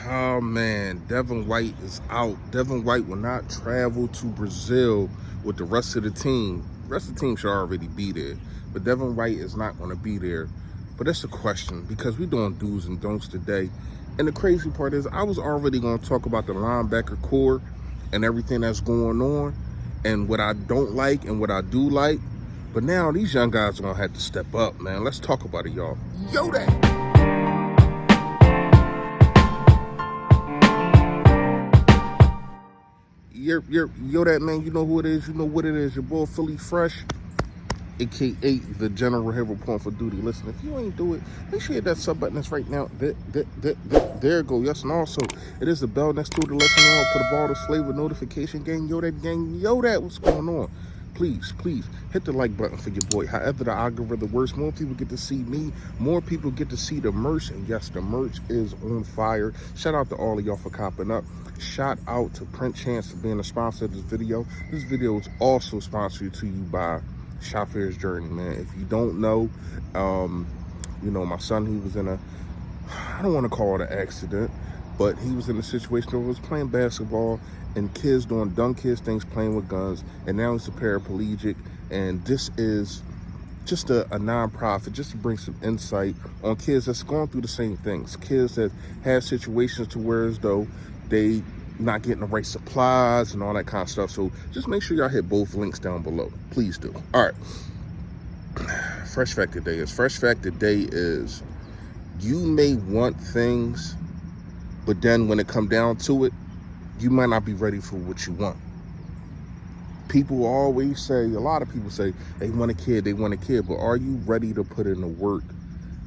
Oh man, Devin White is out. Devin White will not travel to Brazil with the rest of the team. The rest of the team should already be there, but Devin White is not going to be there. But that's a question because we're doing do's and don'ts today. And the crazy part is I was already going to talk about the linebacker core and everything that's going on and what I don't like and what I do like. But now these young guys are going to have to step up, man. Let's talk about it, y'all. Yo, that. Yo, that man, you know who it is, you know what it is, your boy Philly Fresh, aka the General Hero Point for Duty. Listen, if you ain't do it, make sure you hit that sub button that's right now. There it go. Yes, and also, it is the bell next to it to let you know. Put a ball to flavor notification gang. Yo, that, what's going on? Please, hit the like button for your boy. However, the algorithm works, more people get to see me, more people get to see the merch, and yes, the merch is on fire. Shout out to all of y'all for copping up. Shout out to Print Chance for being a sponsor of this video. This video is also sponsored to you by Shafirs Journey, man. If you don't know, you know, my son, he was in a, I don't want to call it an accident, but he was in a situation where he was playing basketball and kids doing dumb kids things, playing with guns, and now he's a paraplegic, and this is just a non-profit just to bring some insight on kids that's going through the same things, kids that have situations to where as though they not getting the right supplies and all that kind of stuff. So just make sure y'all hit both links down below. Please do. All right. Fresh fact today is you may want things, but then when it come down to it, you might not be ready for what you want. People always say, a lot of people say they want a kid, but are you ready to put in the work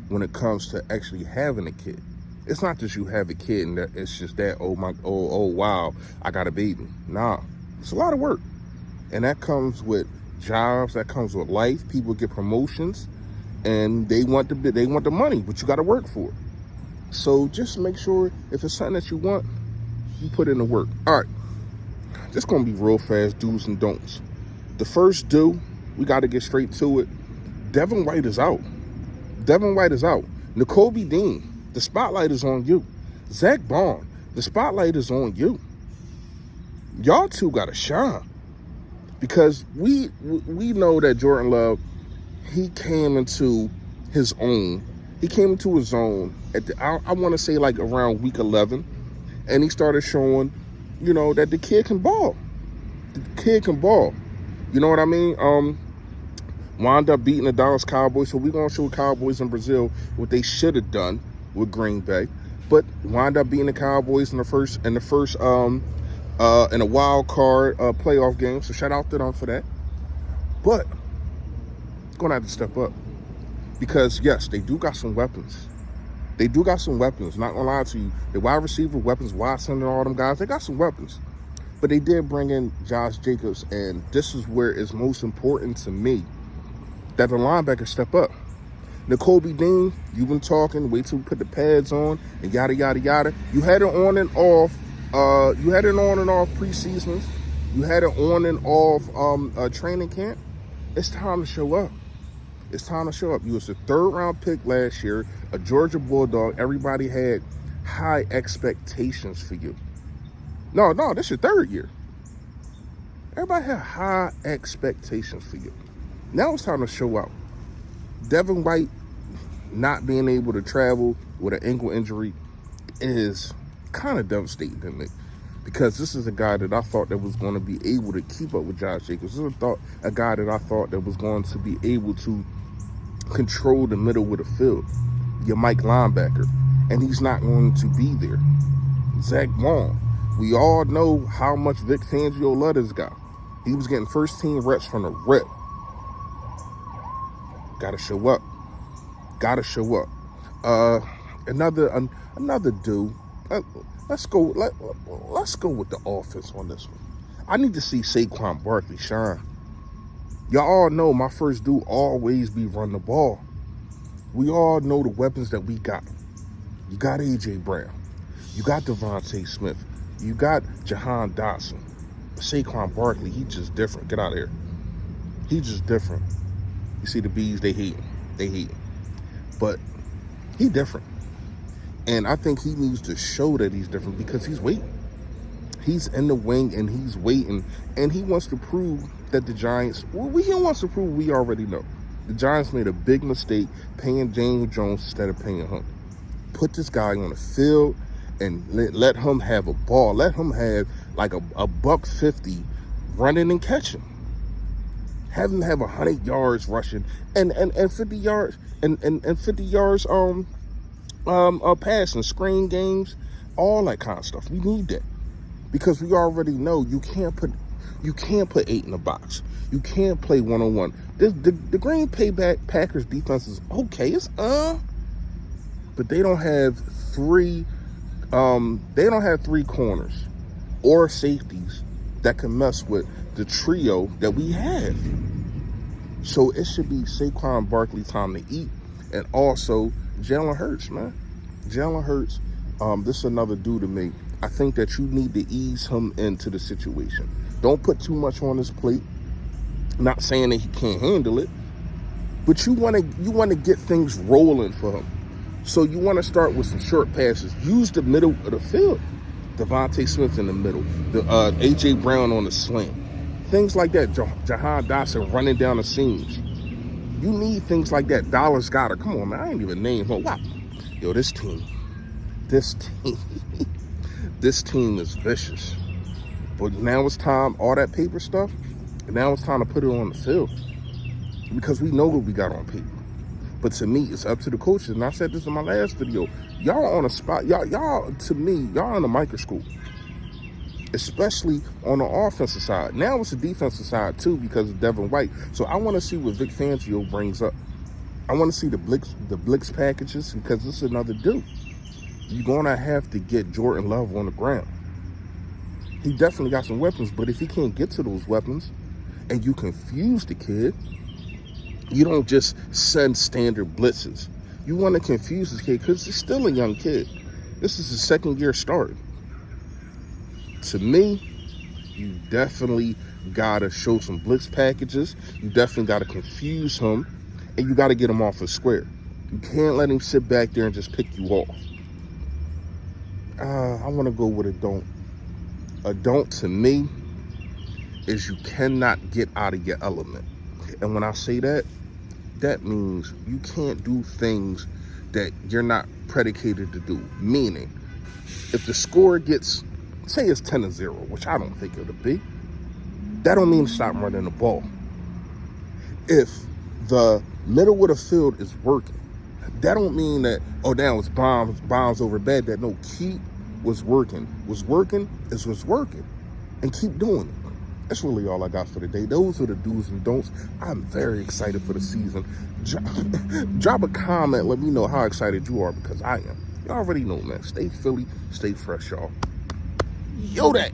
when it comes to actually having a kid? It's not just you have a kid and that it's just that, oh wow, I got a baby. Nah, it's a lot of work. And that comes with jobs, that comes with life. People get promotions and they want the money, but you got to work for it. So just make sure if it's something that you want, you put in the work. All right, just gonna be real fast, do's and don'ts. The first do, we got to get straight to it. Devin White is out. Nakobe Dean, the spotlight is on you. Zach Bond, the spotlight is on you. Y'all two got to shine because we know that Jordan Love, he came into his own. He came into his own at the, I want to say like around week 11, and he started showing, you know, that the kid can ball. You know what I mean? Wound up beating the Dallas Cowboys, so we're gonna show Cowboys in Brazil what they should have done with Green Bay, but wind up beating the Cowboys in the first in a wild card playoff game. So shout out to them for that. But gonna have to step up because yes, they do got some weapons. Not gonna lie to you, the wide receiver weapons, Watson and all them guys, they got some weapons. But they did bring in Josh Jacobs, and this is where it's most important to me that the linebackers step up. Nakobe Dean, you've been talking, wait till we put the pads on, and yada, yada, yada. You had it on and off. Preseasons. You had it on and off training camp. It's time to show up. You was a third-round pick last year, a Georgia Bulldog. Everybody had high expectations for you. No, this is your third year. Everybody had high expectations for you. Now it's time to show out. Devin White not being able to travel with an ankle injury is kind of devastating to me because this is a guy that I thought that was going to be able to keep up with Josh Jacobs. This is a guy that I thought that was going to be able to control the middle of the field, your Mike linebacker, and he's not going to be there. Zach Bond, we all know how much Vic Fangio loved this guy. He was getting first team reps from the rip. Gotta show up. Another dude. Let's go with the offense on this one. I need to see Saquon Barkley shine. Y'all all know my first dude always be run the ball. We all know the weapons that we got. You got AJ Brown. You got Devontae Smith. You got Jahan Dotson. Saquon Barkley, he just different. Get out of here. He just different. You see the bees, they hate him. But he different. And I think he needs to show that he's different because he's waiting. He's in the wing and he's waiting. And he wants to prove that the Giants, he wants to prove we already know. The Giants made a big mistake paying James Jones instead of paying him. Put this guy on the field and let him have a ball. Let him have like a $150 running and catching. Have him have 100 yards rushing and 50 yards and 50 yards passing, screen games, all that kind of stuff. We need that because we already know you can't put 8 in the box. You can't play one-on-one. The Green Bay Packers defense is okay. It's but they don't have three corners or safeties that can mess with the trio that we have. So it should be Saquon Barkley time to eat, and also Jalen Hurts, man. Jalen Hurts, this is another dude to me. I think that you need to ease him into the situation. Don't put too much on his plate. Not saying that he can't handle it, but you want to get things rolling for him. So you want to start with some short passes. Use the middle of the field. Devontae Smith in the middle. The A.J. Brown on the slant. Things like that. Jahan Dotson running down the seams. You need things like that. Dallas Goedert. Come on, man. I ain't even named him. Wow. Yo, this team is vicious. But now it's time, all that paper stuff, and now it's time to put it on the field. Because we know what we got on paper. But to me, it's up to the coaches. And I said this in my last video. Y'all on a spot. Y'all, to me, y'all in a microscope. Especially on the offensive side. Now it's the defensive side, too, because of Devin White. So I want to see what Vic Fangio brings up. I want to see the blitz packages because this is another dude. You're going to have to get Jordan Love on the ground. He definitely got some weapons, but if he can't get to those weapons and you confuse the kid, you don't just send standard blitzes. You want to confuse this kid because he's still a young kid. This is his second year start. To me, you definitely got to show some blitz packages. You definitely got to confuse him, and you got to get him off his square. You can't let him sit back there and just pick you off. I want to go with a don't. A don't to me is you cannot get out of your element. And when I say that, that means you can't do things that you're not predicated to do. Meaning, if the score gets, say it's 10-0, which I don't think it'll be, that don't mean stop running the ball. If the middle of the field is working, that don't mean that, oh, now it's bombs over bad. That no, keep was working. Was working. And keep doing it. That's really all I got for today. Those are the do's and don'ts. I'm very excited for the season. Drop a comment. Let me know how excited you are because I am. You already know, man. Stay Philly. Stay fresh, y'all. Yo, that.